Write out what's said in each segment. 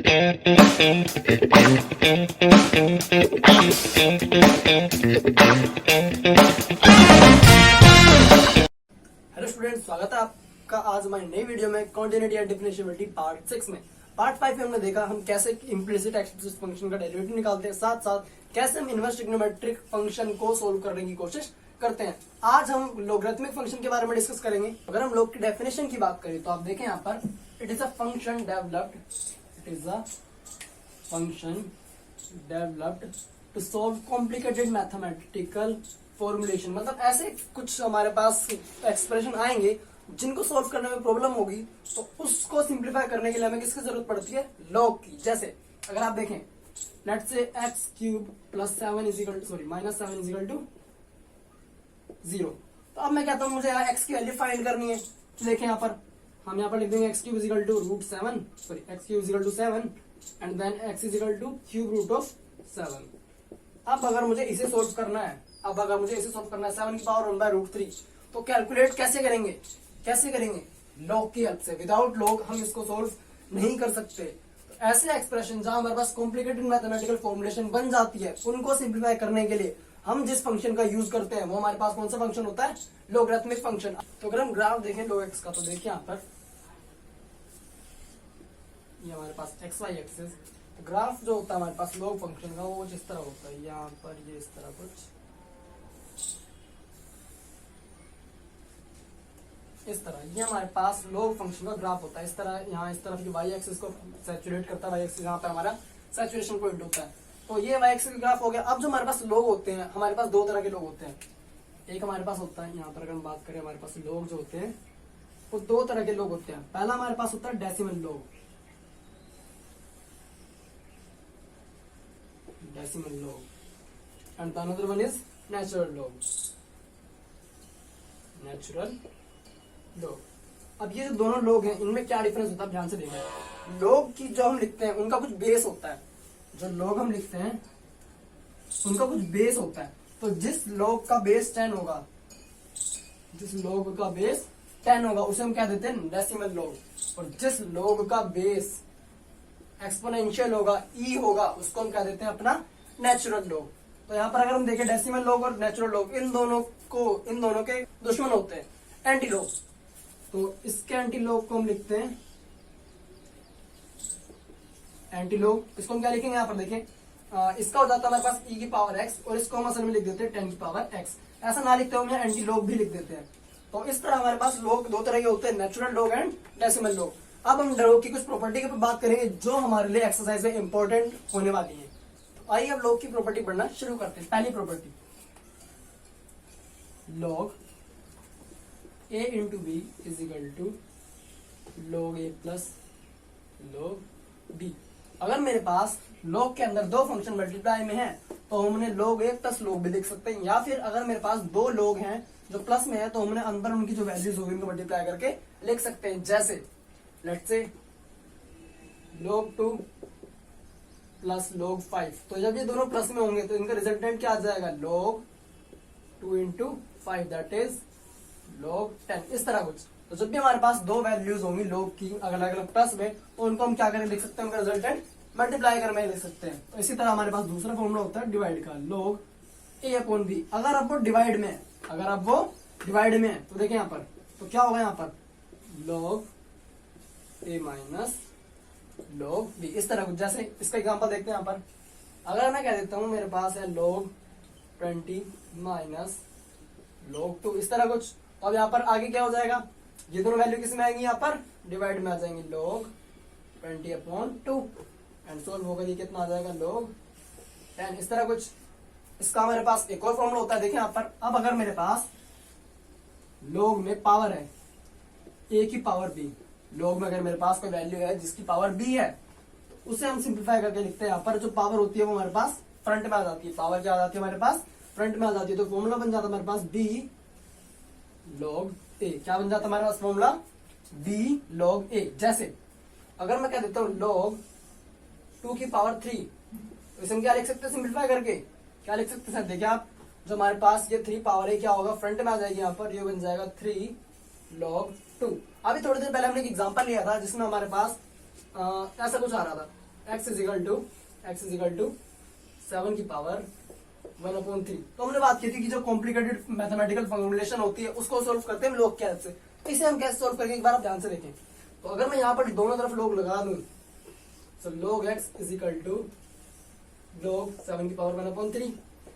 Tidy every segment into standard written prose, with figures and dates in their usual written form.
Student, स्वागत है आपका आज हमारी नई वीडियो में कॉन्टिन्यूटी एंड डिफरेंशिएबिलिटी पार्ट 6 में। पार्ट 5 में हमने देखा हम कैसे इम्प्लिसिट एक्सप्लिसिट फंक्शन का डेरिवेटिव निकालते हैं, साथ साथ कैसे हम इनवर्स ट्रिग्नोमेट्रिक फंक्शन को सोल्व करने की कोशिश करते हैं। आज हम लोगरिथमिक फंक्शन के बारे में डिस्कस करेंगे। अगर हम लोग की डेफिनेशन की बात करें तो आप देखें यहाँ पर, it is a function developed to solve complicated mathematical formulation. मतलब ऐसे कुछ हमारे पास एक्सप्रेशन आएंगे जिनको सॉल्व करने में प्रॉब्लम होगी, तो उसको सिंप्लीफाई करने के लिए हमें किसकी जरूरत पड़ती है? लॉग की। जैसे अगर आप देखें, let's say x cube plus minus 7 is equal to 0। तो अब मैं कहता हूं मुझे यहाँ एक्स की वैल्यू फाइंड करनी है। तो देखें यहाँ पर हम यहाँ पर लिख देंगे x cube is equal to √7 and then x is equal to cube root of 7। अब अगर मुझे इसे सोल्व करना है 7 की पावर 1/√3, तो कैलकुलेट कैसे करेंगे? लॉग की हेल्प से। विदाउट लॉग हम इसको सोल्व नहीं कर सकते। तो ऐसे एक्सप्रेशन जहां हमारे पास कॉम्प्लिकेटेड मैथमेटिकल फॉर्मुलेशन बन जाती है, उनको सिंप्लीफाई करने के लिए हम जिस फंक्शन का यूज करते हैं वो हमारे पास कौन सा फंक्शन होता है? Logarithmic function. तो अगर हम ग्राफ देखें log x का, तो देखिए यहाँ पर ये हमारे पास एक्स वाई एक्सिस ग्राफ जो होता है हमारे पास log फंक्शन का, वो जिस तरह होता है यहाँ पर ये इस तरह कुछ इस तरह, ये हमारे पास log फंक्शन का ग्राफ होता है। इस तरह यहाँ इस तरफ वाई एक्सिस को सैचुरेट करता है, वाई एक्सिस यहाँ पे हमारा सैचुरेशन पॉइंट होता है। तो ये वाई एक्सिस का ग्राफ हो गया। अब जो हमारे पास log होते हैं, हमारे पास दो तरह के log होते हैं। एक हमारे पास होता है यहाँ पर, अगर हम बात करें हमारे पास log जो होते हैं वो दो तरह के log होते हैं। पहला हमारे पास होता है decimal log and the another one is natural log। अब ये जो दोनों लोग हैं, इनमें क्या डिफरेंस होता है? ध्यान से देखना। लोग की जो हम लिखते हैं उनका कुछ बेस होता है। जो लोग हम लिखते हैं उनका कुछ बेस होता है। तो जिस लोग का बेस 10 होगा, उसे हम क्या देते हैं? डेसिमल लोग। और जिस लोग का बेस एक्सपोनेंशियल होगा, ई होगा, उसको हम क्या देते हैं? अपना नेचुरल लोग। तो यहाँ पर अगर हम देखें डेसिमल लोग और नेचुरल लोग, इन दोनों के दुश्मन होते हैं, एंटी लोग। तो इसके एंटी लोग को हम लिखते हैं एंटी लोग। इसको हम क्या लिखेंगे? यहाँ पर देखें, इसका हो जाता है हमारे पास e की पावर x, और इसको हम असल में लिख देते हैं 10 की पावर x। ऐसा ना लिखते हुए एंटी लोग भी लिख देते हैं। तो इस तरह हमारे पास लोग दो तरह के होते हैं, नेचुरल लोग एंड डेसिमल लोग। अब हम लोग की कुछ प्रॉपर्टी की बात करेंगे जो हमारे लिए एक्सरसाइज में इंपॉर्टेंट होने वाली है। तो आइए अब लोग की प्रॉपर्टी पढ़ना शुरू करते हैं। पहली property, log a into b is equal to log a plus log b। अगर मेरे पास log के अंदर दो फंक्शन मल्टीप्लाई में है तो हमने log a plus log b लिख सकते हैं, या फिर अगर मेरे पास दो log हैं जो प्लस में है तो हमने अंदर उनकी जो वैल्यूज होगी उनको मल्टीप्लाई करके लिख सकते हैं। जैसे let's say log 2 plus log 5। तो जब ये दोनों प्लस में होंगे तो इनका रिजल्टेंट क्या आ जाएगा? log 2 into 5 that is log 10। इस तरह कुछ। तो जब भी हमारे पास दो वैल्यूज होंगी log की अलग अलग प्लस में, तो उनको हम क्या करें लिख सकते हैं? उनका रिजल्टेंट मल्टीप्लाई कर लिख सकते हैं। तो इसी तरह हमारे पास दूसरा फॉर्मूला होता है डिवाइड का, log a अपॉन b। अगर अब वो डिवाइड में है, तो देखिए यहाँ पर, तो क्या होगा यहाँ पर? log a minus log b। इस तरह कुछ। जैसे इसका एग्जांपल देखते हैं यहाँ पर, अगर मैं कह देता हूं मेरे पास है log 20 माइनस log 2, इस तरह कुछ। अब यहाँ पर आगे क्या हो जाएगा? ये दोनों वैल्यू किस में आएंगी? यहाँ पर डिवाइड में आ जाएंगी, log 20 अपॉन 2 एंड सोल्व होगा, ये कितना आ जाएगा? log 10। इस तरह कुछ। इसका हमारे पास एक और फॉर्मूला होता है, देखिए यहाँ पर। अब अगर मेरे पास log में पावर है a की पावर b, log में अगर मेरे पास कोई वैल्यू है जिसकी पावर b है, तो उसे हम सिंप्लीफाई करके लिखते हैं। यहाँ पर जो पावर होती है वो हमारे पास फ्रंट में आ जाती है। पावर क्या आ जाती है? हमारे पास फ्रंट में आ जाती है। तो फॉर्मूला बन जाता है हमारे पास b log a। क्या बन जाता है हमारे पास फॉर्मूला? b log a। जैसे अगर मैं कह देता हूं log 2 की पावर 3, तो इसे हम क्या लिख सकते हैं? सिंप्लीफाई करके क्या लिख सकते हैं? देखिए आप, जो हमारे पास ये 3 पावर है क्या होगा? फ्रंट में आ जाएगी यहाँ पर, ये बन जाएगा 3 log 2। अभी थोड़ी देर पहले हमने एक एग्जांपल लिया था जिसमें हमारे पास ऐसा कुछ आ रहा था। x इज इक्वल टू 7 की पावर 1/3। तो हमने बात की थी कि जो कॉम्प्लिकेटेड मैथमेटिकल फॉर्मुलेशन होती है उसको सोल्व करते हैं हम लोग क्या से, तो इसे हम कैसे सोल्व करेंगे एक बार आप ध्यान से देखें। तो अगर मैं यहाँ पर दोनों तरफ लोग लगा दूं, तो log x is equal to log 7 की पावर 1/3।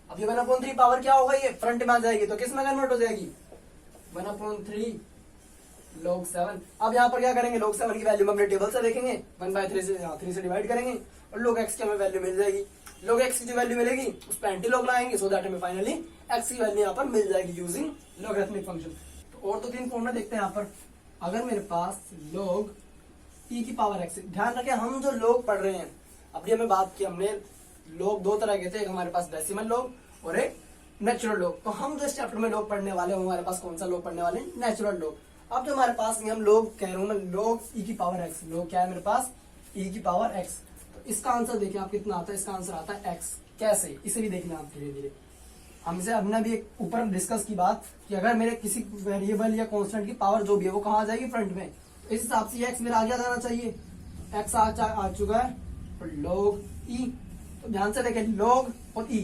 अब ये 1/3 पावर क्या होगा, ये फ्रंट में आ जाएगी तो किस में कन्वर्ट हो जाएगी, 1/3 log 7। अब यहाँ पर क्या करेंगे, log 7 की वैल्यू अपने टेबल से देखेंगे, 1/3 से 3 से डिवाइड करेंगे और log x की हमें वैल्यू मिल जाएगी। log x की जो वैल्यू मिलेगी उस पर एंटी लॉग लगाएंगे, सो दैट हमें फाइनली x की वैल्यू यहाँ पर मिल जाएगी यूजिंग लॉगरिथमिक फंक्शन। तो और 2-3 फॉर्मूला देखते हैं यहाँ पर। अगर मेरे पास log e की पावर x, ध्यान रखें हम जो log पढ़ रहे हैं, अभी हमें बात की हमने log दो तरह के थे, एक हमारे पास डेसिमल log और एक नेचुरल log। तो हम जो इस चैप्टर में log पढ़ने वाले हैं हमारे पास कौन सा log पढ़ने वाले हैं, नेचुरल log। अब जो हमारे पास हम log कह रहा हूं मैं, log e की पावर x, log क्या है मेरे पास, e की पावर x। तो इसका आंसर देखिए आप कितना आता है, इसका आंसर आता है x। कैसे, इसे भी देखना आप धीरे धीरे। हमसे हमने भी एक ऊपर डिस्कस की बात कि अगर मेरे किसी वेरिएबल या कांस्टेंट की पावर जो भी है वो कहाँ आ जाएगी, फ्रंट में। तो इस हिसाब से x मेरा आगे जाना चाहिए, x आ चुका है और log e। तो ध्यान से देखें log और e,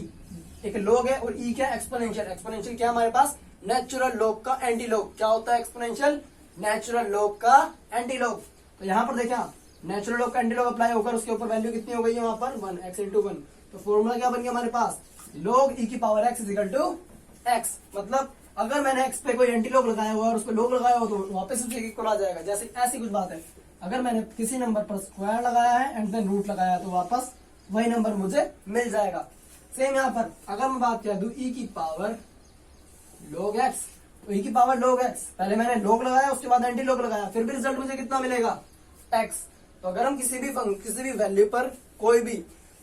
एक log है और e क्या, एक्सपोनेंशियल। एक्सपोनेंशियल क्या हमारे पास, नेचुरल log का एंटी लॉग। क्या होता है एक्सपोनेंशियल, नेचुरल log का एंटी लॉग। तो यहाँ पर देखा नेचुरल log का एंटी लॉग अप्लाई होकर उसके ऊपर वैल्यू कितनी हो गई है वहां पर 1, x इंटू 1। तो फॉर्मूला क्या बन गया हमारे पास, log e की power x is equal to x। मतलब अगर मैंने x पे कोई एंटी लॉग लगाया हुआ और उस पर log लगाया हो तो वापस उसी इक्वल आ जाएगा। जैसे ऐसी कुछ बात है, अगर मैंने किसी नंबर पर स्क्वायर लगाया है एंड देन रूट लगाया तो वापस वही नंबर मुझे मिल जाएगा। सेम यहाँ पर अगर मैं बात कर दूं e की पावर log x, तो e की पावर log x, पहले मैंने log लगाया उसके बाद एंटी log लगाया, फिर भी रिजल्ट मुझे कितना मिलेगा, x। तो अगर हम किसी भी वैल्यू पर कोई भी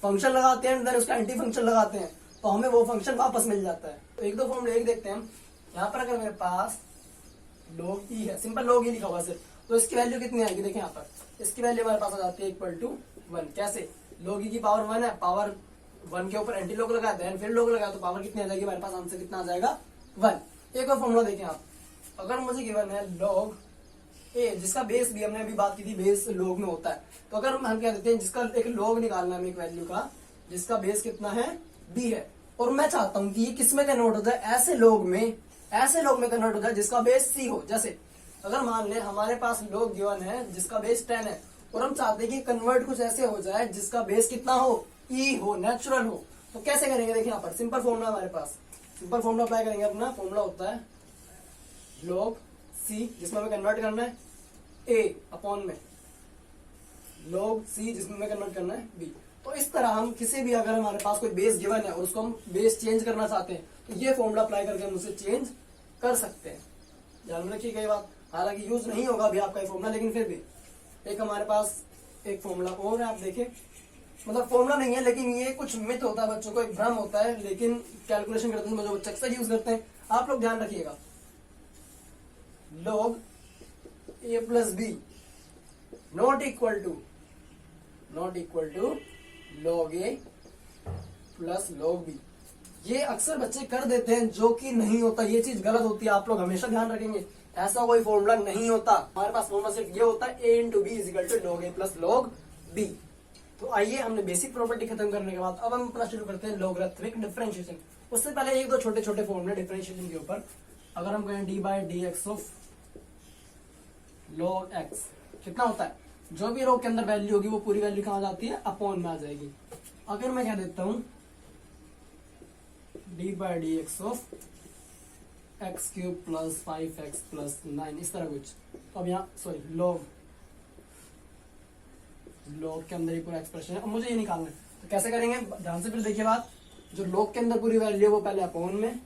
फंक्शन लगाते हैं देन उसका एंटी फंक्शन लगाते हैं तो हमें वो फंक्शन वापस मिल जाता है। तो एक दो फॉर्मूले एक देखते हैं हम। यहाँ पर अगर मेरे पास log e है, सिंपल log e लिखा हुआ सिर्फ, तो इसकी वैल्यू कितनी आएगी, देखिए यहाँ पर इसकी वैल्यू हमारे पास आ जाती है इक्वल टू 1। कैसे, log e की पावर 1 है, पावर 1 के ऊपर एंटी लॉग लगाया देन फिर log लगाया तो पावर कितनी आ जाएगी हमारे पास, आंसर कितना आ जाएगा 1। एक और फॉर्मूला देखें आप, अगर मुझे गिवन है log a जिसका बेस भी हमने अभी बात की थी, बेस log में होता है। तो अगर हम क्या देते हैं, जिसका एक log निकालना है एक वैल्यू का जिसका बेस कितना है b है, और मैं चाहता हूं कि ये किस में कन्वर्ट हो जाए, ऐसे log में कन्वर्ट हो जाए जिसका बेस c हो। जैसे अगर मान ले हमारे पास log गिवन है जिसका बेस 10 है और हम चाहते हैं कि कन्वर्ट कुछ ऐसे हो जाए जिसका बेस कितना हो, e हो, नेचुरल हो। तो कैसे करेंगे, देखिए यहाँ पर सिंपल फॉर्मूला हमारे पास, सिंपल फॉर्मूला अप्लाई करेंगे। अपना फॉर्मूला होता है log c जिसमें हमें कन्वर्ट करना है a अपॉन में log c जिसमें हमें कन्वर्ट करना है b। तो इस तरह हम किसी भी, अगर हमारे पास कोई बेस गिवन है और उसको हम बेस चेंज करना चाहते हैं तो ये फॉर्मूला अप्लाई करके हम उसे चेंज कर सकते हैं। ध्यान में रखिए कई बात, हालांकि यूज नहीं होगा अभी आपका ये फॉर्मूला, लेकिन फिर भी एक हमारे पास एक फॉर्मूला और है। आप देखें, मतलब फॉर्मूला नहीं है लेकिन ये कुछ मिथ होता है, बच्चों को एक भ्रम होता है, लेकिन कैलकुलेशन करते हैं जो बच्चे अक्सर यूज करते हैं। आप लोग ध्यान रखिएगा, log a plus B not equal to log a plus log b। ये अक्सर बच्चे कर देते हैं जो कि नहीं होता, ये चीज गलत होती है। आप लोग हमेशा ध्यान रखेंगे, ऐसा कोई फॉर्मूला नहीं होता। हमारे पास फॉर्मूला सिर्फ ये होता है a into b is equal to log a plus log b। तो आइए, हमने बेसिक प्रॉपर्टी खत्म करने के बाद अब हम अपना शुरू करते हैं लॉगरिथमिक डिफरेंशिएशन। उससे पहले एक दो छोटे छोटे फॉर्मूले डिफरेंशिएशन के ऊपर। अगर हम कहें D by d x of log x कितना होता है, जो भी रो के अंदर वैल्यू होगी वो पूरी वैल्यू कहाँ जाती है, अपॉन में आ जाएगी। अगर मैं कह देता हूं D by d x of x cube plus 5x plus 9, इस तरह कुछ। तो अब यहाँ सॉरी log के अंदर ही पूरा एक्सप्रेशन है, अब मुझे ये निकालना है। तो कैसे करेंगे, ध्यान से फिर देखिए बात। जो log के अंदर पूरी वैल्यू है वो पहले अपॉन में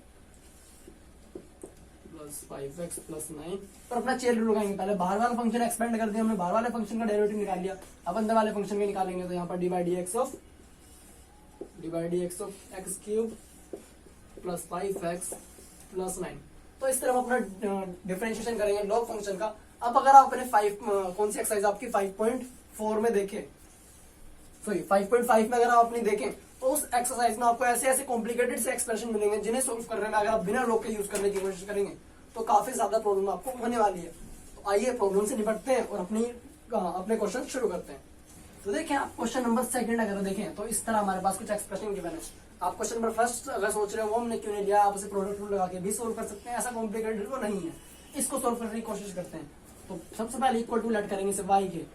प्लस 5x प्लस 9 और अपना चेयर रूल लगाएंगे। पहले बाहर वाला फंक्शन एक्सपेंड कर दिया हमने, बाहर वाले फंक्शन का डेरिवेटिव निकाल लिया, अब अंदर वाले फंक्शन के निकालेंगे। तो यहाँ पर D by d x of x cube plus 5x plus 9। तो इस तरह हम अपना डिफरेंशिएशन करेंगे log फंक्शन का। अब अगर आप अपने कौन सी एक्सरसाइज आपकी 5.4 में देखें, सॉरी 5.5 में अगर आप अपनी देखें तो उस एक्सरसाइज में आपको ऐसे ऐसे कॉम्प्लिकेटेड से एक्सप्रेशन मिलेंगे जिन्हें सोल्व करने में अगर आप बिना log के यूज करने की कोशिश करेंगे तो काफी ज्यादा प्रॉब्लम आपको होने वाली है। तो आइए प्रॉब्लम से निपटते हैं और अपने क्वेश्चन शुरू करते हैं। तो देखें आप क्वेश्चन नंबर सेकंड अगर देखें तो इस तरह हमारे पास कुछ एक्सप्रेशन गिवन है। आप क्वेश्चन नंबर फर्स्ट अगर सोच रहे हो वो हमने क्यों नहीं लिया, आप उसे प्रोडक्ट रूल लगा के भी सोल्व कर सकते हैं, ऐसा कॉम्प्लिकेटेड वो नहीं है। इसको सोल्व करने की कोशिश करते हैं। तो सबसे पहले इक्वल टू लेट करेंगे वाई के,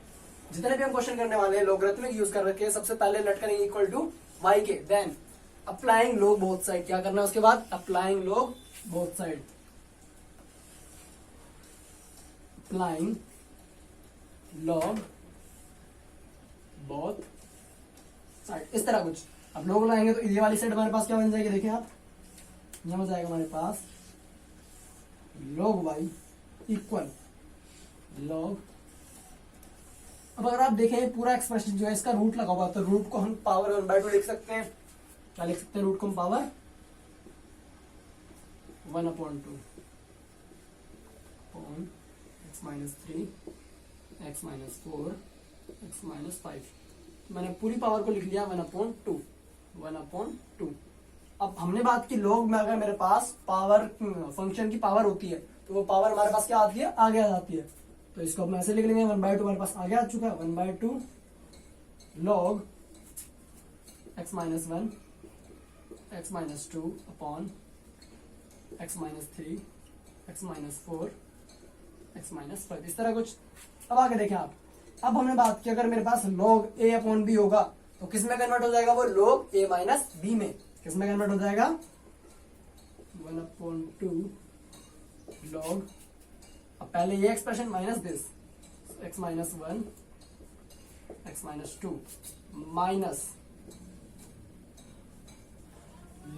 जितने भी हम क्वेश्चन करने वाले हैं लोगरिथमिक यूज कर रखे हैं, सबसे पहले लेट करेंगे इक्वल टू वाई के, then applying log both side. क्या करना है उसके बाद, applying log both side, applying log both side, इस तरह कुछ। अब लॉग लाएंगे तो ये वाली साइड हमारे पास क्या बन जाएगी, देखिए आप, यहां हो जाएगा हमारे पास log y इक्वल log। अब अगर आप देखें पूरा एक्सप्रेशन जो है इसका रूट लगा हुआ, तो रूट को हम पावर 1/2 लिख सकते हैं। क्या लिख सकते हैं, रूट को हम पावर 1/2 x-3 x-4 x-5। मैंने पूरी पावर को लिख लिया 1/2 1/2। अब हमने बात की log में अगर मेरे पास पावर फंक्शन की पावर होती है तो वो पावर हमारे पास क्या आती है, आगे आ जाती है। तो इसको हम ऐसे लिख लेंगे 1/2 हमारे पास आगे आ चुका है, 1/2 log x-1 x-2 upon x-3 x-4 x-5, इस तरह कुछ। अब आगे देखें आप, अब हमने बात की अगर मेरे पास log a अपॉन b होगा तो किस में कन्वर्ट हो जाएगा, वो log a माइनस b में किस में कन्वर्ट हो जाएगा, 1/2 log। अब पहले ये expression minus this x-1 x-2 minus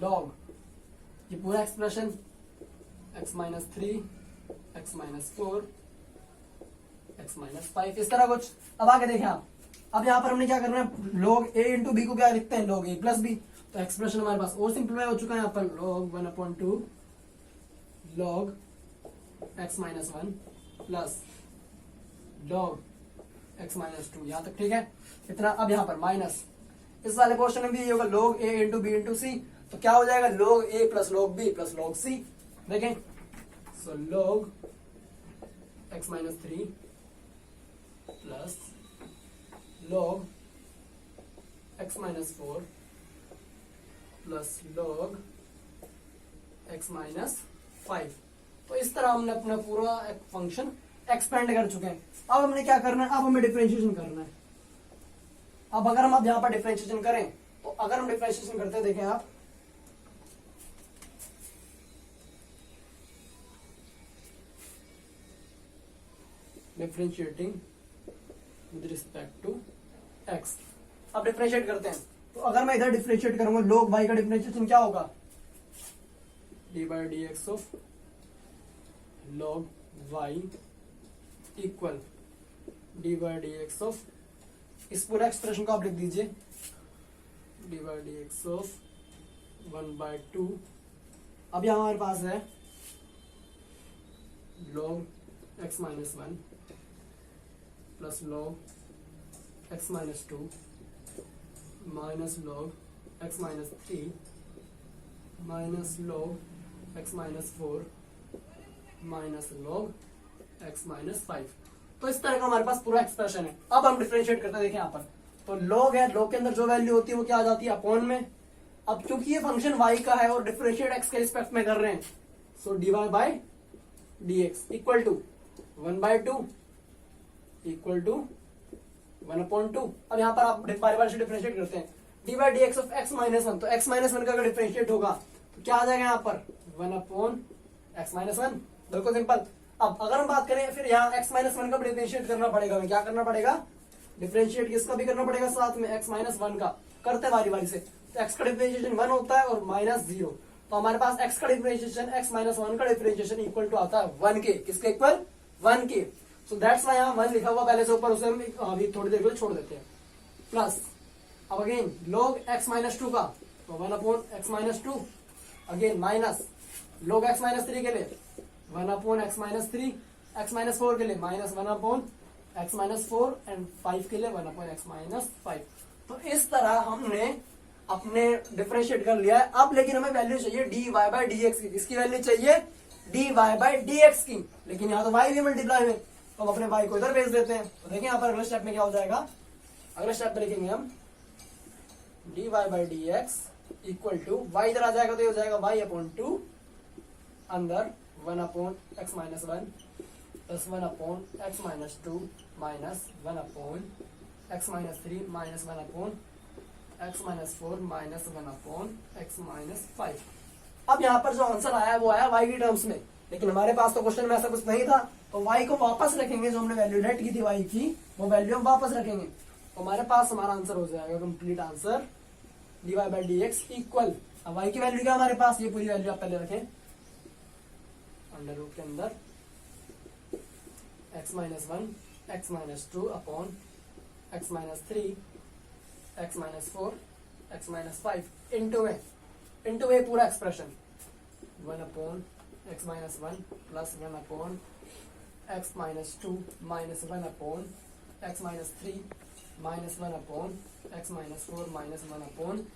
log ये पूरा एक्सप्रेशन x-3 x-4 x-5, इस तरह कुछ। अब आगे देखें आप, अब यहां पर हमने क्या करना है, log a इंटू बी को क्या लिखते हैं, log a प्लस बी। तो एक्सप्रेशन हमारे पास और सिंपलीफाई हो चुका है यहाँ पर, log 1/2 log x-1 plus log x-2, यहां तक ठीक है इतना। अब यहाँ पर माइनस इस वाले पोर्शन में भी ये होगा log a into B into C, तो क्या हो जाएगा log a plus log b plus log c। देखें, so log x-3 plus log x-4 plus log x-5। तो इस तरह हमने अपना पूरा फंक्शन एक्सपेंड कर चुके हैं। अब हमने क्या करना है, अब हमें डिफरेंशिएशन करना है। अब अगर हम अब यहां पर डिफरेंशिएशन करें तो अगर हम डिफरेंशिएशन करते हैं, देखें आप, differentiating with respect to x। अब डिफरेंशिएट करते हैं तो अगर मैं इधर डिफरेंशिएट करूंगा log y का डिफरेंशिएशन क्या होगा, d/dx of log y equal d/dx of, इस पूरा एक्सप्रेशन को आप लिख दीजिए d/dx ऑफ 1/2। अब यहां हमारे पास है log x-1 plus log x-2 minus log x-3 minus log x-4 minus log x-5। तो इस तरह का हमारे पास पूरा एक्सप्रेशन है। अब हम डिफरेंशिएट करते हैं, देखें यहाँ पर, तो log है, log के अंदर जो वैल्यू होती है वो क्या आ जाती है, अपॉन में। अब क्योंकि ये फंक्शन y का है और डिफरेंशिएट x के रिस्पेक्ट में कर रहे हैं, so dy/dx equal to 1/2 equal to 1/2। अब यहाँ पर आप बार बार से डिफरेंशिएट करते हैं, d/dx ऑफ x-1, तो x-1 का अगर डिफरेंशिएट होगा तो क्या आ जाएगा यहाँ पर 1/x-1, बिल्कुल सिंपल। अब अगर हम बात करें फिर यहाँ x-1 का डिफरेंशिएट करना पड़ेगा, क्या करना पड़ेगा, डिफरेंशिएट किसका भी करना पड़ेगा साथ में, x-1 का करते बारी बारी से। तो x का डिफरेंशिएशन 1 होता है और -0, तो हमारे पास x का डिफरेंशिएशन x-1 का डिफरेंशिएशन इक्वल टू आता है 1 के, किसके इक्वल, 1 के। सो दैट्स व्हाई यहाँ 1 लिखा हुआ पहले से ऊपर, उसे हम अभी थोड़ी देर के लिए छोड़ देते हैं। प्लस अब अगेन log x-2 का, तो 1/x-2, again minus log x-3 के लिए 1/x-3, x-4 के लिए -1/x-4 एंड 5 के लिए 1/x-5। तो इस तरह हमने अपने डिफरेंशिएट कर लिया है। अब लेकिन हमें वैल्यू चाहिए dy/dx की, इसकी वैल्यू चाहिए dy/dx की, लेकिन यहाँ तो y भी मल्टीप्लाई में, तो हम अपने y को इधर भेज देते हैं। तो देखिए यहाँ पर अगले स्टेप में क्या हो जाएगा, अगला स्टेप पे लिखेंगे हम dy by d x equal to y इधर आ जाएगा तो ये हो जाएगा y अपॉन 2 अंदर 1 upon x minus 1 plus 1 upon x minus 2 minus 1 upon x minus 3 minus 1 upon x minus 4 minus 1 upon x minus 5। अब यहाँ पर जो आंसर आया है वो आया y की टर्म्स में, लेकिन हमारे पास तो क्वेश्चन में ऐसा कुछ नहीं था, तो y को वापस रखेंगे, जो हमने वैल्यू लेट की थी y की वो वैल्यू हम वापस रखेंगे, तो हमारे पास हमारा आंसर हो जाएगा complete answer dy by d x equal, अब y की वैल्यू क्या हमारे पास, ये पूरी वैल्यू आप पहले रखें अंडर रूट के अंदर x minus 1 x minus 2 upon x minus 3 x minus 4 x minus 5 into a पूरा expression 1 upon x minus 1 plus 1 upon x minus 2 minus 1 upon x minus 3 minus 1 upon x minus 4 minus 1 upon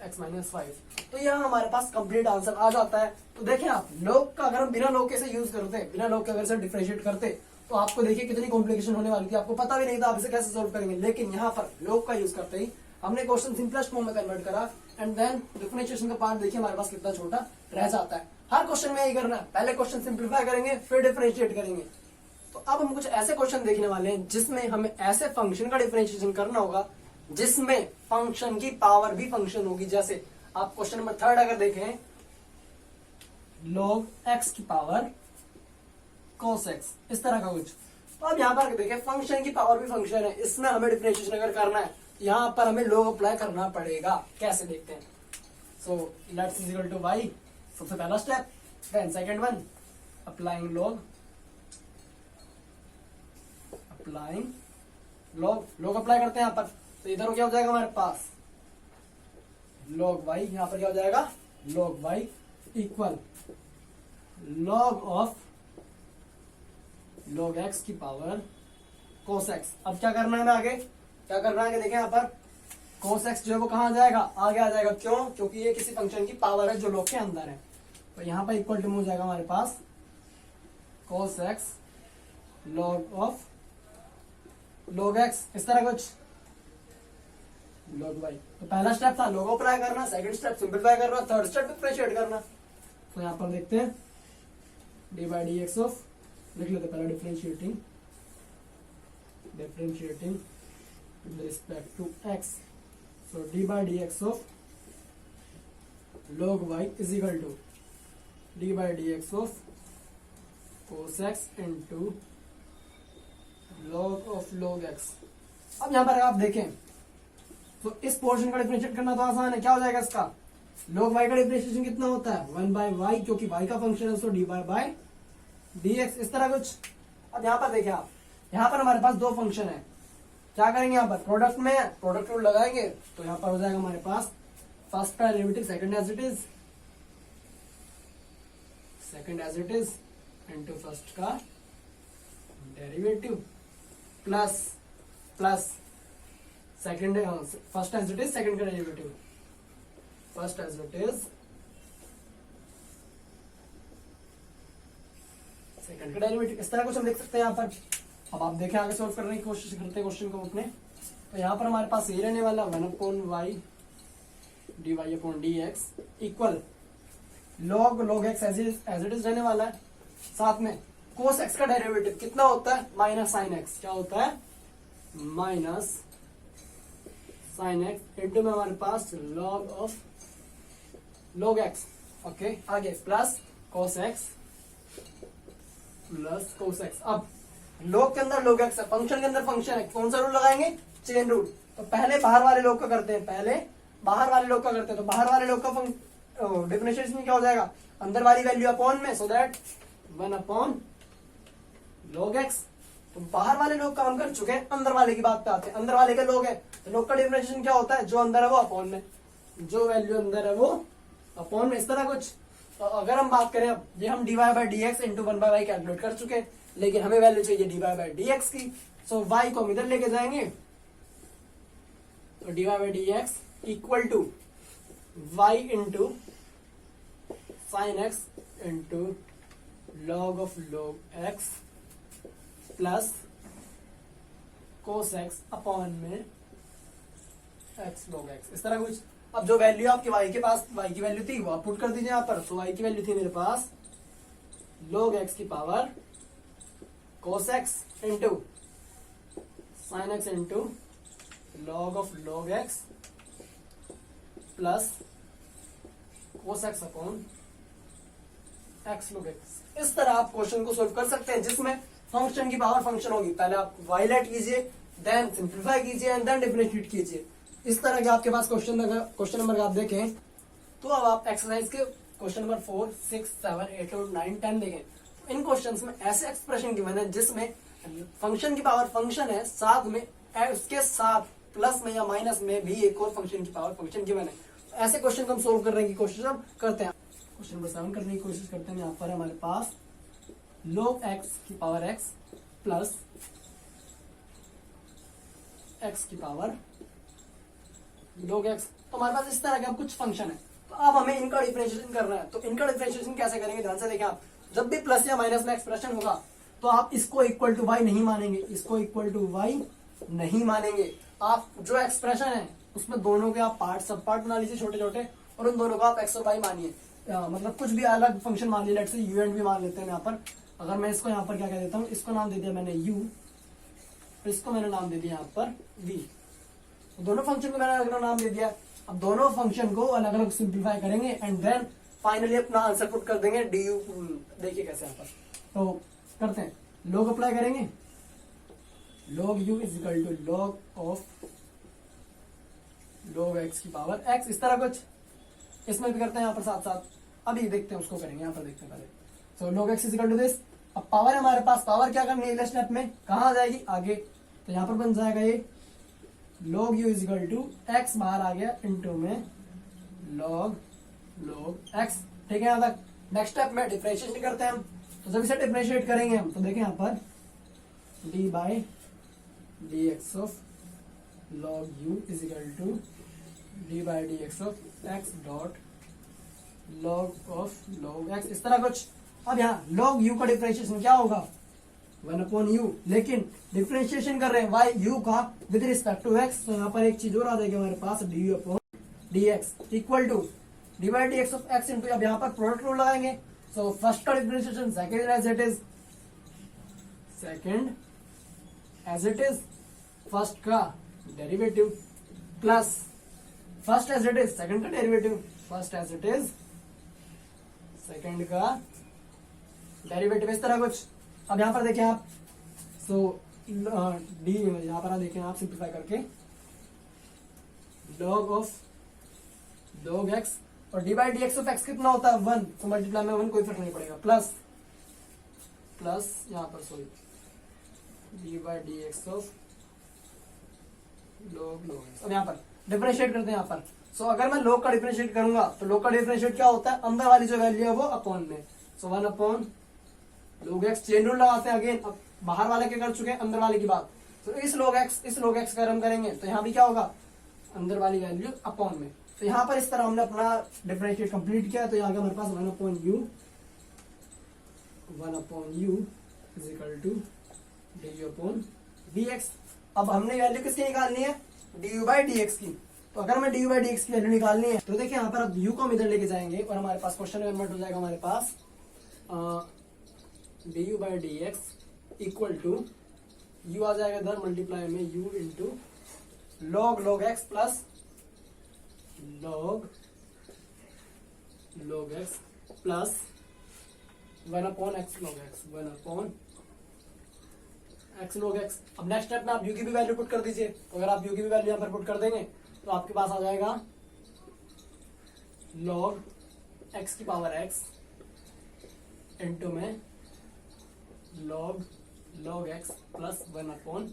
x minus 5। तो यहाँ हमारे पास complete answer आ जाता है। तो देखें आप लोग का अगर हम बिना लोग के से यूज करते, बिना लोग के अगर से डिफरेंशिएट करते तो आपको देखिए कितनी कॉम्प्लिकेशन होने वाली थी, आपको पता भी नहीं था आप इसे कैसे सोल्व करेंगे, लेकिन यहाँ पर लोग का यूज करते ही हमने क्वेश्चन सिंपलेस्ट फॉर्म में कन्वर्ट करा एंड देन डिफरेंशिएशन का पार्ट देखिए हमारे पास कितना छोटा रह जाता है। हर क्वेश्चन में यही करना है, पहले क्वेश्चन सिंप्लीफाई करेंगे फिर डिफरेंशिएट करेंगे। तो अब हम कुछ ऐसे क्वेश्चन देखने वाले हैं जिसमें हमें ऐसे फंक्शन का डिफरेंशिएशन करना होगा जिसमें फंक्शन की पावर भी फंक्शन होगी। जैसे आप क्वेश्चन नंबर 3 अगर देखें, log x की पावर cos x, इस तरह का कुछ। तो अब यहाँ पर देखें फंक्शन की पावर भी फंक्शन है, इसमें हमें डिफरेंशिएशन अगर करना है यहाँ पर हमें log अप्लाई करना पड़ेगा। कैसे देखते हैं, so let's is equal to y, सबसे पहला step, then second one applying log apply करते हैं यहाँ पर, तो इधर क्या हो जाएगा हमारे पास log y, यहाँ पर क्या हो जाएगा log y equal log of log x की पावर cos x। अब क्या करना है आगे, क्या करना है देखें यहाँ पर cos x जो है वो कहाँ आ जाएगा, आगे आ जाएगा, क्यों, क्योंकि ये किसी फंक्शन की पावर है जो log के अंदर है। तो यहाँ पर इक्वल टू हो जाएगा हमारे पास cos x log of log x, इस तरह कुछ log y। तो पहला स्टेप था log अप्लाई करना, सेकंड स्टेप सिंपलीफाई करना, थर्ड स्टेप डिफरेंशिएट करना। तो यहाँ पर देखते हैं d by d x of, लिख लेते पहला differentiating with respect to x, so d by d x of log y is equal to d by d x of cos x into log of log x। अब यहाँ पर आप देखें तो इस पोर्शन का डिफरेंशिएट करना तो आसान है, क्या हो जाएगा इसका log y का डिफरेंशिएशन कितना होता है 1 बाई वाई, क्योंकि y का फंक्शन है, सो डी बाई डी एक्स, इस तरह कुछ। अब यहाँ पर देखिए आप, यहाँ पर हमारे पास दो फंक्शन है, क्या करेंगे यहाँ पर प्रोडक्ट में प्रोडक्ट रूल लगाएंगे, तो यहाँ पर हो जाएगा हमारे पास फर्स्ट का derivative second as it is into first का derivative plus second first as it is second का derivative, first as it is second का डेरिवेटिव, इस तरह कुछ हम लिख सकते हैं यहाँ पर। अब आप देखें आगे सॉल्व करने की कोशिश करते हैं क्वेश्चन को अपने, तो यहाँ पर हमारे पास ये रहने वाला 1 upon y d y upon d x equal log x as it is रहने वाला है, साथ में cos x का डेरिवेटिव कितना होता है माइनस साइन x, क्या होता है माइनस साइन x इंटू में हमारे पास log x, ओके, आगे plus cos x plus cos x। अब log के अंदर log x है, फंक्शन के अंदर फंक्शन है, कौन सा रूल लगाएंगे चेन रूल। तो पहले बाहर वाले लोग का करते हैं, तो बाहर वाले लोग का डिफरेंशिएशन क्या हो जाएगा अंदर वाली वैल्यू अपॉन में, so that 1 upon log x। तो बाहर वाले लोग काम कर चुके हैं, अंदर वाले की बात पे आते हैं, अंदर वाले के लोग है, तो लोग का डिफरेंशिएशन क्या होता है, जो अंदर है वो अपॉन में, जो वैल्यू अंदर है वो अपॉन में, इस तरह कुछ। तो अगर हम बात करें अब ये हम d y by d x into 1 by y calculate कर चुके हैं, लेकिन हमें वैल्यू चाहिए d y by d x की, सो वाई को हम इधर लेके जाएंगे, तो d y by d x equal to y into sine x into log of log x plus cos x upon में एक्स log एक्स, इस तरह कुछ। अब जो वैल्यू आपके y के पास, y की वैल्यू थी वो आप पुट कर दीजिए यहाँ पर। तो y की वैल्यू थी मेरे पास log x की power cos x into sin x into log of log x plus cos x upon x log x। इस तरह आप क्वेश्चन को सोल्व कर सकते हैं जिसमें फंक्शन की पावर फंक्शन होगी। पहले आप y लेट कीजिए, देन सिंप्लीफाई कीजिए एंड देन डिफरेंशिएट कीजिए। इस तरह के आपके पास क्वेश्चन नंबर आप देखें तो अब आप एक्सरसाइज के क्वेश्चन नंबर 4, 6, 7, 8 और 9, 10 देखें। इन क्वेश्चंस में ऐसे एक्सप्रेशन गिवन है जिसमें फंक्शन की पावर फंक्शन है, साथ में उसके साथ प्लस में या माइनस में भी एक और फंक्शन की पावर फंक्शन गिवन है। ऐसे क्वेश्चन को हम सोल्व करने की कोशिश हम करते हैं। क्वेश्चन नंबर 7 करने की कोशिश करते हैं। यहाँ पर हमारे पास log x की पावर x प्लस x की पावर log x। तो हमारे पास इस तरह का कुछ फंक्शन है, तो अब हमें इनका डिफरेंशिएशन करना है। तो इनका डिफरेंशिएशन कैसे करेंगे, ध्यान से देखें आप। जब भी प्लस या माइनस में एक्सप्रेशन होगा तो आप इसको इक्वल टू y नहीं मानेंगे, इसको इक्वल टू y नहीं मानेंगे। आप जो एक्सप्रेशन है उसमें दोनों के आप पार्ट सब पार्ट बना लीजिए छोटे छोटे, और उन दोनों को आप x और y मानिए। मतलब कुछ भी अलग फंक्शन मान लिया, let's say u and v मान लेते हैं यहाँ पर। अगर मैं इसको यहाँ पर क्या कह देता हूँ, इसको नाम दे दिया मैंने u, इसको मैंने नाम दे दिया यहाँ पर v। दोनों फंक्शन को मैंने अलग अलग नाम दे दिया। अब दोनों फंक्शन को अलग अलग सिंप्लीफाई करेंगे एंड देन फाइनली अपना आंसर पुट कर देंगे du। देखिए कैसे यहाँ पर तो करते हैं, log अप्लाई करेंगे, log u is equal to log of log x की पावर x, इस तरह कुछ। इसमें भी करते हैं यहाँ पर साथ साथ, अभी देखते हैं उसको करेंगे, यहाँ पर देखते हैं पहले। So log x is equal to this. अब पावर है हमारे पास, पावर क्या करनी है अगले स्टेप में, कहाँ आ जाएगी आगे, तो यहाँ पर बन जाएगा ये log u is equal to x बाहर आ गया इंटू में log x। ठीक है यहाँ तक। नेक्स्ट स्टेप में डिफरेंशिएशन करते हैं हम। तो जब इसे डिफरेंशिएट करेंगे हम तो देखें यहाँ पर d by d x of log u is equal to d by d x of x dot log of log x, इस तरह कुछ। अब यहाँ log u का डिफरेंशिएशन क्या होगा, 1/u, लेकिन डिफरेंशिएशन कर रहे हैं y u का विद रिस्पेक्ट टू x। तो यहाँ पर एक चीज और आ जाएगी हमारे पास, du upon dx equal to d by d x of x into, अब यहाँ पर प्रोडक्ट रूल लगाएंगे। सो फर्स्ट का differentiation second as it is, second as it is, first का derivative plus first as it is second का derivative, first as it is second का derivative, इस तरह कुछ। अब यहाँ पर देखें आप, सो डी यहाँ पर देखें आप सिंप्लीफाई करके log ऑफ log x और D by d x of x कितना होता है 1, तो मल्टीप्लाई में 1 कोई फर्क नहीं पड़ेगा, प्लस प्लस यहाँ पर sorry D by d x of log x। अब यहाँ पर डिफरेंशिएट करते हैं यहाँ पर। सो अगर मैं log का डिफरेंशिएट करूंगा तो log का डिफरेंशिएट क्या होता है, अंदर वाली जो वैल्यू है वो अपॉन में। सो 1 upon log x, chain rule लगाते हैं अगेन। अब बाहर वाले के कर चुके हैं, अंदर वाले की बात। तो इस log x का हम करेंगे तो यहाँ भी क्या होगा, अंदर वाली वैल्यू अपॉन में। तो यहाँ पर इस तरह हमने अपना डिफरेंशिएट कंप्लीट किया। तो यहाँ हमारे पास 1 upon u is equal to du upon dx। अब हमने वैल्यू किसकी निकालनी है, du बाई dx की। तो अगर हमें du बाई dx की वैल्यू निकालनी है तो देखिए यहाँ पर अब u को हम इधर लेके जाएंगे और हमारे पास क्वेश्चन कन्वर्ट हो जाएगा हमारे पास du by dx equal to u आ जाएगा इधर मल्टीप्लाई में u into log x plus log x plus 1 upon x log x, 1 upon x log x। अब नेक्स्ट स्टेप में आप u की भी वैल्यू पुट कर दीजिए। तो अगर आप u की भी वैल्यू यहाँ पर पुट कर देंगे तो आपके पास आ जाएगा log x की पावर x इंटू में log x plus 1 upon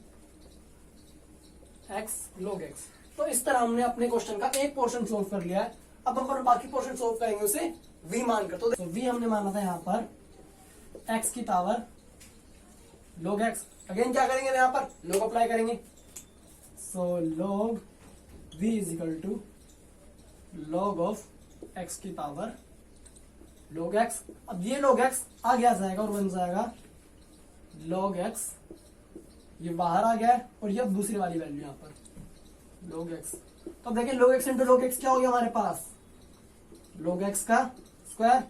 x log x। तो इस तरह हमने अपने क्वेश्चन का एक पोर्शन सोल्व कर लिया है। अब हम अपना बाकी पोर्शन सोल्व करेंगे उसे v मानकर। तो v हमने माना था यहाँ पर x की पावर log x। अगेन क्या करेंगे यहाँ पर log अप्लाई करेंगे। So log v is equal to log of x की पावर log x। अब ये log x आ गया जाएगा और बन जाएगा log x ये बाहर आ गया है और ये दूसरी वाली वैल्यू यहाँ पर log x। तो अब देखिए log x into log x क्या हो गया हमारे पास, log x का स्क्वायर।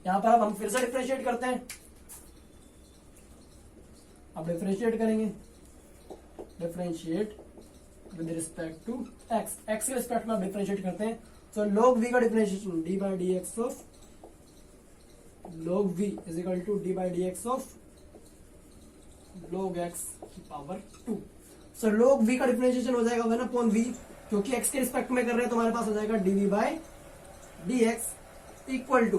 यहाँ पर अब हम फिर से डिफरेंशिएट करते हैं, अब डिफरेंशिएट करेंगे, differentiate with respect to x, x के रिस्पेक्ट में आप डिफरेंशिएट करते हैं। तो log v का differentiation d by d x of log v is equal to d by d x of log x की पावर 2। सो log v का differentiation हो जाएगा 1 अपॉन v, क्योंकि x के रिस्पेक्ट में कर रहे हैं तो हमारे पास हो जाएगा dv by dx equal to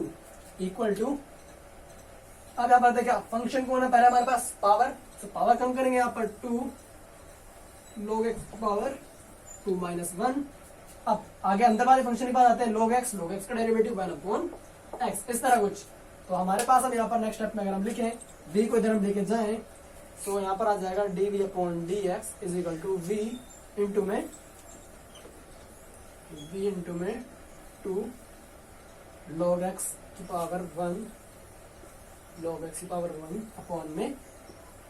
अब यहाँ पर देखिए फंक्शन कौन है, पहले हमारे पास पावर, तो पावर कम करेंगे यहाँ पर 2 log x पावर 2 माइनस 1। अब आगे अंदर वाले फंक्शन की बात आते हैं, log x का डेरिवेटिव 1 अपॉन x, इस तरह कुछ। तो हमारे पास अब यहाँ पर नेक्स्ट स्टेप में अगर हम लिखें v को इधर हम लेके जाएं तो यहाँ पर आ जाएगा dv upon dx is equal to v into में 2 log x की पावर 1 अपॉन में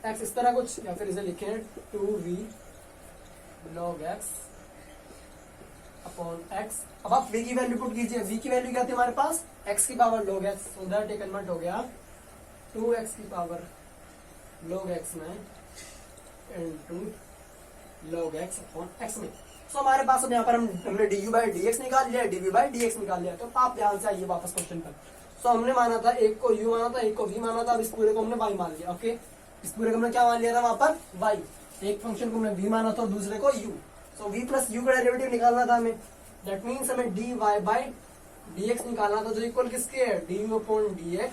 x, इस तरह कुछ, या फिर इसे लिखें 2v log x upon x। अब आप v की वैल्यू पुट कीजिए, v की वैल्यू क्या थी हमारे पास, x की power log x, so that ये कन्वर्ट हो गया 2x की पावर log x में into log x upon x में। सो हमारे पास अब यहाँ पर हमने du बाई dx निकाल लिया, dv बाई dx निकाल लिया। तो आप ध्यान से आइए वापस क्वेश्चन पर। सो हमने माना था एक को u माना था, एक को v माना था, अब इस पूरे को हमने y मान लिया। ओके, इस पूरे को हमने क्या मान लिया था वहां पर y, एक फंक्शन को हमने v माना था और दूसरे को u। सो v प्लस u का डेरिवेटिव निकालना था हमें, दैट मीन्स हमें dy बाई dx निकालना था, जो इक्वल किसके है, du upon dx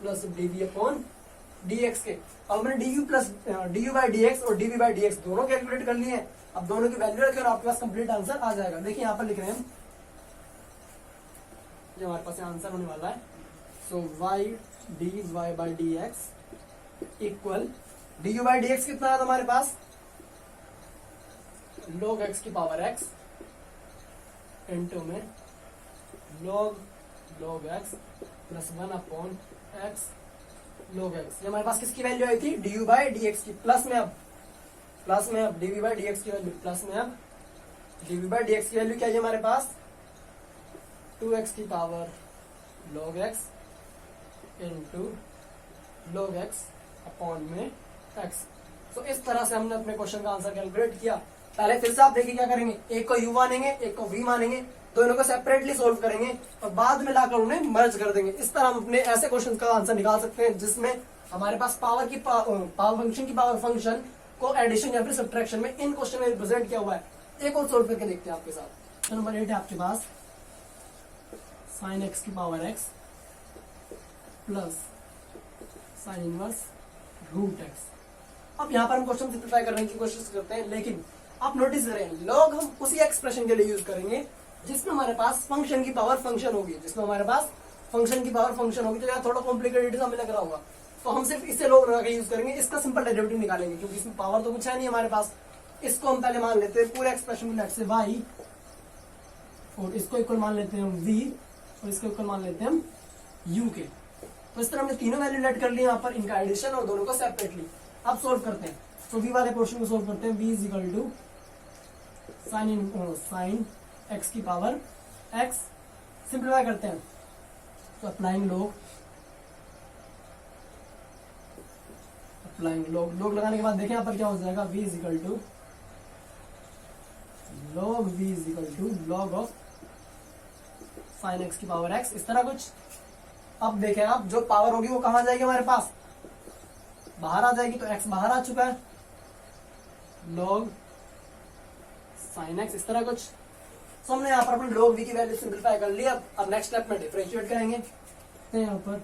plus dv upon dx के। अब हमने du बाई dx और dv बाई dx दोनों कैलकुलेट कर लिए हैं। अब दोनों की वैल्यू रखें और आपके पास कंप्लीट आंसर आ जाएगा। देखिए यहाँ पर लिख रहे हैं हम, जो हमारे पास आंसर होने वाला है, सो y dy by dx equal du by dx कितना है हमारे पास, log x की पावर x इंटू में log x plus 1 upon x log x। ये हमारे पास किसकी वैल्यू आई थी, du बाई dx की, प्लस में अब dv बाई dx की वैल्यू, प्लस में अब dv बाई dx की वैल्यू क्या है हमारे पास, 2x की power log x into log x upon में x। तो इस तरह से हमने अपने क्वेश्चन का आंसर कैलकुलेट किया। पहले फिर से आप देखिए क्या करेंगे, एक को u मानेंगे, एक को v मानेंगे, दोनों को सेपरेटली सोल्व करेंगे और बाद में लाकर उन्हें मर्ज कर देंगे। इस तरह हम अपने ऐसे क्वेश्चन का आंसर निकाल सकते हैं जिसमें हमारे पास पावर फंक्शन की पावर फंक्शन को एडिशन या फिर सब्ट्रैक्शन में इन क्वेश्चन में रिप्रेजेंट किया हुआ है। एक और सोल्व करके देखते हैं आपके साथ। तो नंबर 8 है आपके पास sin x की power x plus sine inverse root x। अब यहाँ पर हम क्वेश्चन सिंप्लीफाई करने की कोशिश करते हैं, लेकिन आप नोटिस करें लॉग हम उसी एक्सप्रेशन के लिए यूज करेंगे जिसमें हमारे पास फंक्शन की पावर फंक्शन होगी, तो यहाँ थोड़ा कॉम्प्लिकेटेड हमें लग रहा होगा, तो हम सिर्फ इससे लॉग लगा के यूज करेंगे, इसका सिंपल डेरिवेटिव निकालेंगे क्योंकि इसमें पावर तो कुछ है नहीं हमारे पास। इसको हम पहले मान लेते हैं पूरे एक्सप्रेशन को लेफ्ट से y, और इसको इक्वल मान लेते हैं हम v, और इसको इक्वल मान लेते हैं हम u के। तो इस तरह हमने तीनों वैल्यू लेट कर लिया यहाँ पर, इनका एडिशन और दोनों को सेपरेटली। अब सोल्व करते हैं, तो v वाले पोर्शन को सोल्व करते हैं। v is equal to sine x की पावर x, सिंप्लीफाई करते हैं तो अप्लाइंग लॉग लगाने के बाद देखें यहाँ पर क्या हो जाएगा, v is equal to log of sine x की पावर x, इस तरह कुछ। अब देखें आप, जो पावर होगी वो कहां जाएगी हमारे पास, बाहर आ जाएगी, तो x बाहर आ चुका है, लॉग साइन x, इस तरह कुछ। तो हमने यहाँ पर अपने log v की वैल्यू सिंप्लीफाई कर लिया। अब नेक्स्ट स्टेप में डिफरेंशिएट करेंगे, तो यहाँ पर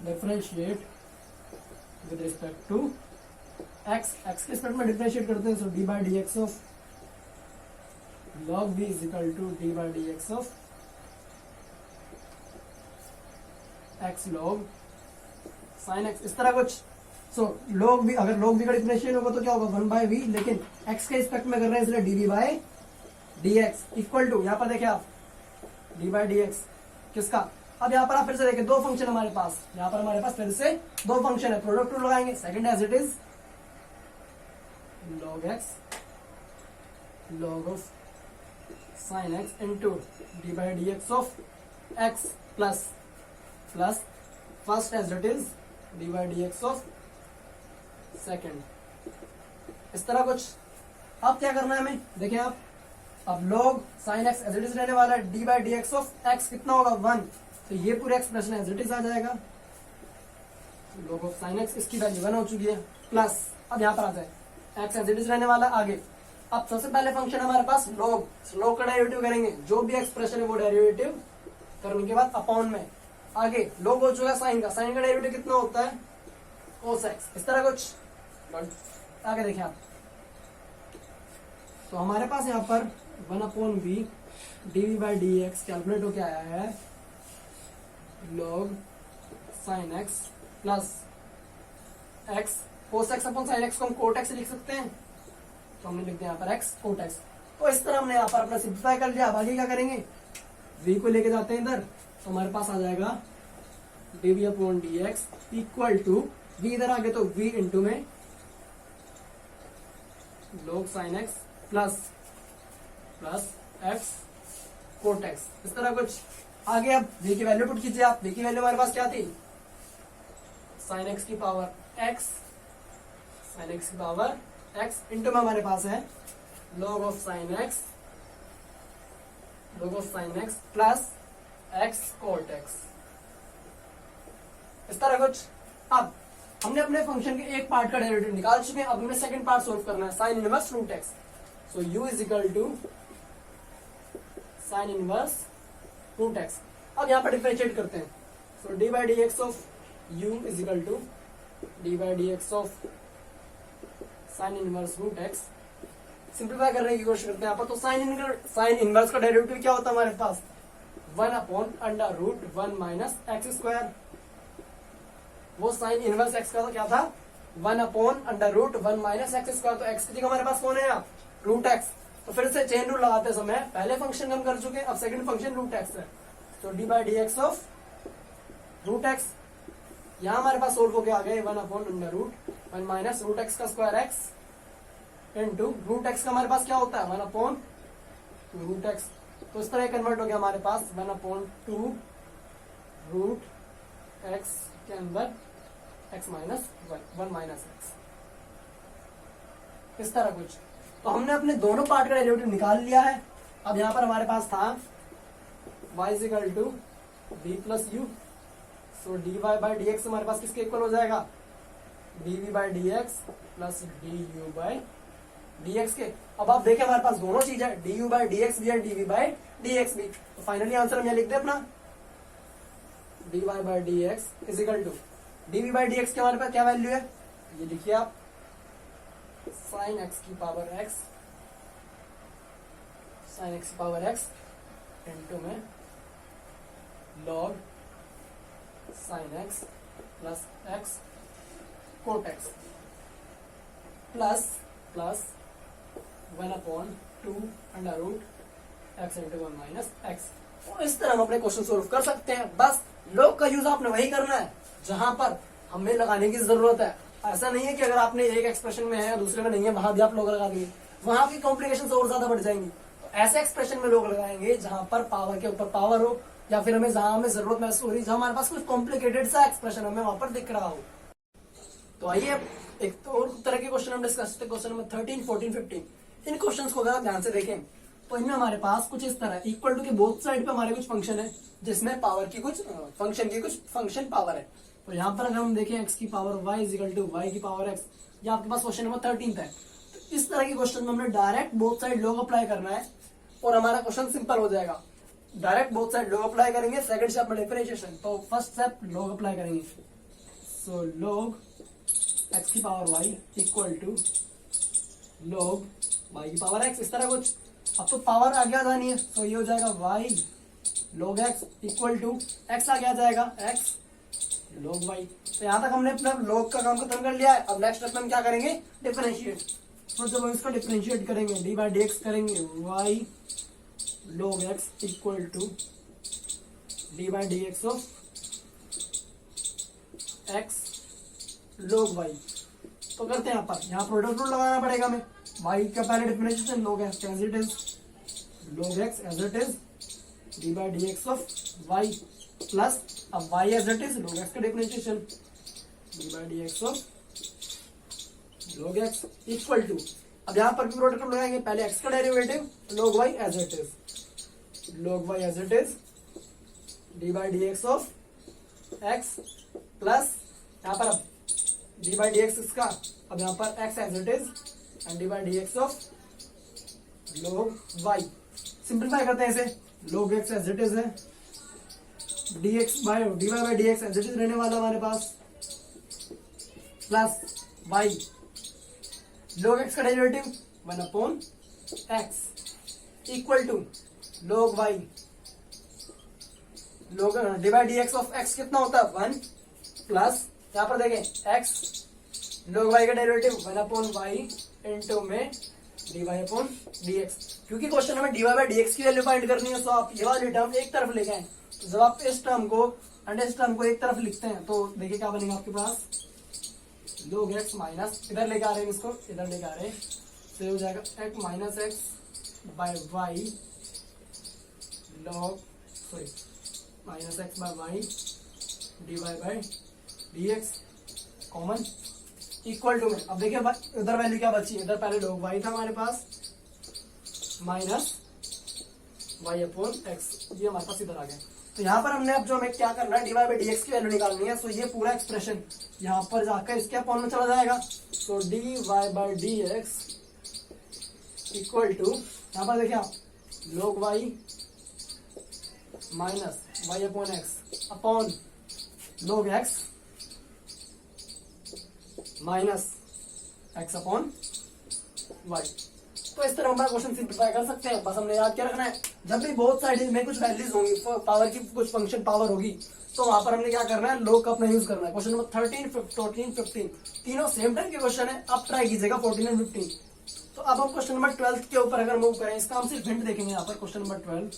differentiate with respect to x के रिस्पेक्ट में डिफरेंशिएट करते हैं, so d by d x of log v is equal to d by d x of x log sin x, इस तरह कुछ। सो log v, अगर log v का differentiate होगा तो क्या होगा 1 बाई v, लेकिन x के रिस्पेक्ट में कर रहे हैं इसलिए dv by dx equal to, यहाँ पर देखिए आप d बाई dx किसका। अब यहाँ पर आप फिर से देखिए दो फंक्शन हमारे पास, यहाँ पर हमारे पास फिर से दो फंक्शन है, प्रोडक्ट रूल लगाएंगे, second as it is log x log of sin x into d by dx of x plus first as it is d by dx of second, इस तरह कुछ। अब क्या करना है हमें, देखिए आप, अब log sin x as it is रहने वाला है, d by dx of x कितना होगा 1, तो ये पूरा एक्सप्रेशन एज इट इज आ जाएगा। log ऑफ sin x इसकी वैल्यू 1 हो चुकी है, प्लस अब यहाँ पर आ जाए x एज इट इज रहने वाला आगे। अब सबसे पहले फंक्शन हमारे पास log का डेरिवेटिव करेंगे, जो भी एक्सप्रेशन है वो डेरिवेटिव करने के बाद अपॉन में आगे log हो चुका साइन का डेरिवेटिव कितना होता है cos x, इस तरह कुछ। आगे देखें आप, तो हमारे पास यहाँ पर 1/v dv by dx calculate होके आया है log sin x plus x cos x अपन sin x को हम cot x लिख सकते हैं, तो हमने लिख दिया यहाँ पर x cot x। तो इस तरह हमने यहाँ पर अपना सिंप्लीफाई कर लिया। अब आगे क्या करेंगे, v को लेके जाते हैं इधर, तो हमारे पास आ जाएगा dv upon dx equal to v, इधर आगे तो v इंटू में log sin x plus x cot x, इस तरह कुछ। आगे अब v की वैल्यू पुट कीजिए आप, v की वैल्यू हमारे पास क्या थी, sin x की पावर x, sin x की पावर x इंटू में हमारे पास है log of sin x plus x cot x, इस तरह कुछ। अब हमने अपने फंक्शन के एक पार्ट का डेरिवेटिव निकाल चुके हैं, अब हमें सेकंड पार्ट सोल्व करना है, sine inverse root x. So u is equal to sine inverse root x. अब यहाँ पर डिफरेंशिएट करते हैं, so d by d x of u is equal to d by d x of sine inverse root x. Simplify करने की कोशिश करते हैं यहाँ पर, तो साइन इनवर्स का डेरिवेटिव क्या होता है हमारे पास 1/√1 माइनस एक्स स्क्वायर। वो साइन इनवर्स एक्स का तो क्या था 1/√1 माइनस एक्स स्क्वायर, तो एक्स की जगह हमारे पास कौन है यहाँ रूट एक्स। तो फिर से चेन रूल लगाते समय पहले फंक्शन हम कर चुके हैं, अब सेकंड फंक्शन रूट एक्स है, तो d by d x of root x. यहाँ हमारे पास सोल्व होके आ गए 1/√1 माइनस रूट एक्स का square x into root x का हमारे पास क्या होता है 1/√x। तो इस तरह कन्वर्ट हो गया हमारे पास 1/2√x के अंदर x माइनस 1 माइनस एक्स, इस तरह कुछ। तो हमने अपने दोनों पार्ट का डेरिवेटिव निकाल लिया है। अब यहां पर हमारे पास था y is equal to v plus u, so d y by d x हमारे पास किसके इक्वल हो जाएगा dv by d x plus du by d x के। अब आप देखें हमारे पास दोनों चीज है, du बाई डी एक्स भी है, dv बाई डी एक्स भी। तो फाइनली आंसर हम यहाँ लिख दे अपना dy by d x is equal to dv by d x के हमारे पास क्या वैल्यू है, ये लिखिए आप साइन एक्स की पावर x, साइन एक्स की पावर x इंटू में log sine x plus x cot x plus 1/2√x into 1 minus x. तो इस तरह हम अपने क्वेश्चन सोल्व कर सकते हैं। बस log का यूज आपने वही करना है जहां पर हमें लगाने की जरूरत है। ऐसा नहीं है कि अगर आपने एक एक्सप्रेशन में है दूसरे में नहीं है वहां भी आप लोग लगा देंगे, वहां की कॉम्प्लिकेशन और ज्यादा बढ़ जाएंगी। तो ऐसे एक्सप्रेशन में लोग लगाएंगे जहां पर पावर के ऊपर पावर हो, या फिर हमें जहां हमें जरूरत महसूस हो रही, जहां हमारे पास कुछ कॉम्प्लिकेटेड सा एक्सप्रेशन हमें वहां पर दिख रहा हो। तो आइए एक तो और तरह के क्वेश्चन हम डिस्कस करते हैं, क्वेश्चन नंबर 13, 14, 15। इन क्वेश्चंस को अगर आप ध्यान से देखें तो इनमें हमारे पास कुछ इस तरह इक्वल टू के बोथ साइड पे हमारे कुछ फंक्शन है जिसमें पावर की कुछ फंक्शन पावर है। तो यहाँ पर अगर हम देखें x की power y is equal to y की पावर x, ये आपके पास क्वेश्चन नंबर 13 है। तो इस तरह के क्वेश्चन में हमने direct both side log apply करना है और हमारा क्वेश्चन सिंपल हो जाएगा। Direct both side log apply करेंगे, सेकंड स्टेप में डिफरेंशिएशन। तो फर्स्ट स्टेप लॉग अप्लाई करेंगे, सो log x की power y equal to log y की पावर x, इस तरह कुछ। अब तो पावर आगे आ जानी है, तो ये हो जाएगा y log x equal to x आगे आ जाएगा x log y। तो यहां तक हमने अपना log का काम खत्म कर लिया है। अब नेक्स्ट स्टेप में हम क्या करेंगे डिफरेंशिएट। तो जब हम इसको डिफरेंशिएट करेंगे डी बाई डी एक्स करेंगे y log x equal to d by d x of x log y। तो तो करते हैं यहाँ प्रोडक्ट रूल लगाना पड़ेगा हमें। y का पहले differentiation log x as it is, log x as it is d by d x of y plus अब y as it is log x का differentiation d by d x of log x equal to, अब यहाँ पर भी product rule लगाएंगे, पहले x का derivative log y as it is, log y as it is d by d x of x plus यहाँ पर अब डी बाई डी एक्स इसका, अब यहाँ पर x as it is and d by d x of log y। Simplify करते हैं इसे, log x as it is है, dx by d y by d x as it is रहने वाला हमारे पास, प्लस y log x का derivative 1/x equal to log y, log d by d x of x कितना होता है 1 plus यहाँ पर देखें x log y का डेरिवेटिव 1/y इंटू में dy अपॉन dx। क्योंकि क्वेश्चन हमें dy बाई dx की वैल्यू फाइंड करनी है, तो आप ये वाली टर्म एक तरफ लेके आए। तो जब आप इस टर्म को एंड इस टर्म को एक तरफ लिखते हैं तो देखिए क्या बनेगा आपके पास, log x माइनस, इधर लेके आ रहे हैं इसको, इधर लेके आ रहे हैं, तो हो जाएगा x minus x by y log minus x by y d y by d x common equal to में, अब देखिए इधर वैल्यू क्या बची, इधर पहले log y था हमारे पास माइनस y अपॉन x, ये हमारे पास इधर आ गया। तो यहाँ पर हमने अब जो हमें क्या करना है, d y by d x की वैल्यू निकालनी है। तो ये पूरा एक्सप्रेशन यहाँ पर जाकर इसके अपॉन में चला जाएगा, तो d y by d x equal to, यहाँ पर देखिए आप log y minus y upon x upon log x minus x upon y। तो इस तरह हम क्वेश्चन सिंप्लीफाई कर सकते हैं। बस हमने याद क्या रखना है, जब भी बोथ साइड में कुछ वैल्यूज होंगी, पावर की कुछ फंक्शन पावर होगी, तो वहां पर हमने क्या करना है, log का अपना यूज करना है। क्वेश्चन नंबर 13, 14, 15 तीनों सेम टाइम के क्वेश्चन है, अब ट्राई कीजिएगा 14 और 15। तो अब हम क्वेश्चन नंबर 12 के ऊपर अगर मूव करें, इसका हम सिर्फ हिंट देखेंगे। यहाँ पर क्वेश्चन नंबर 12,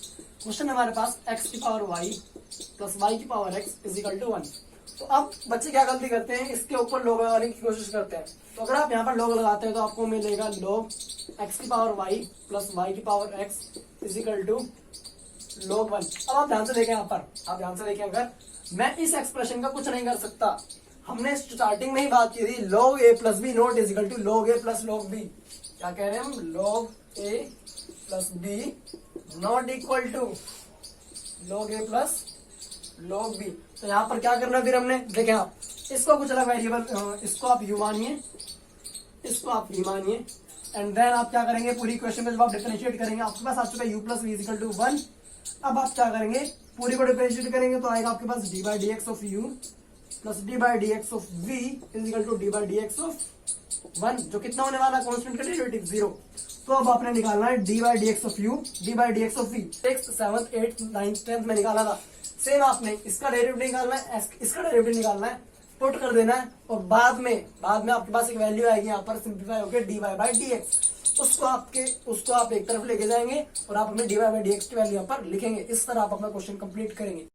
क्वेश्चन हमारे पास x की पावर y प्लस y की power x is equal to 1। तो अब बच्चे क्या गलती करते हैं, इसके ऊपर log लगाने की कोशिश करते हैं। तो अगर आप यहाँ पर log लगाते हैं तो आपको मिलेगा log x की पावर y प्लस y की power x is equal to log 1। अब आप ध्यान से देखें, यहाँ पर आप ध्यान से देखें, अगर मैं इस एक्सप्रेशन का कुछ नहीं कर सकता, हमने स्टार्टिंग में ही बात की थी log a plus B not is equal to log a plus log b। क्या कह रहे हैं हम, log a plus b not equal to log a plus log b। तो यहाँ पर क्या करना है फिर हमने, देखें आप इसको कुछ अलग वेरिएबल, इसको आप u मानिए, इसको आप v मानिए, एंड देन आप क्या करेंगे, पूरी इक्वेशन में जब आप डिफरेंशिएट करेंगे, आपके पास आ चुका है u plus V equal to 1। अब आप क्या करेंगे, पूरी को डिफरेंशिएट करेंगे तो आएगा आपके पास d by d x of u plus d by d x of v is equal to d by d x of 1, जो कितना होने वाला है, कांस्टेंट का डेरिवेटिव 0। तो अब आपने निकालना है D by d x of u D by d x of v। 6th 7th 8th 9th 10th में निकाला था, सेम आपने इसका डेरिवेटिव निकालना है, इसका डेरिवेटिव निकालना है, पुट कर देना है, और बाद में आपके पास एक वैल्यू आएगी यहाँ पर सिंप्लीफाई होकर d y by d x, उसको आप एक तरफ लेके जाएंगे और आप अपने d y by d x की वैल्यू यहाँ पर लिखेंगे। इस तरह आप अपना क्वेश्चन कंप्लीट करेंगे।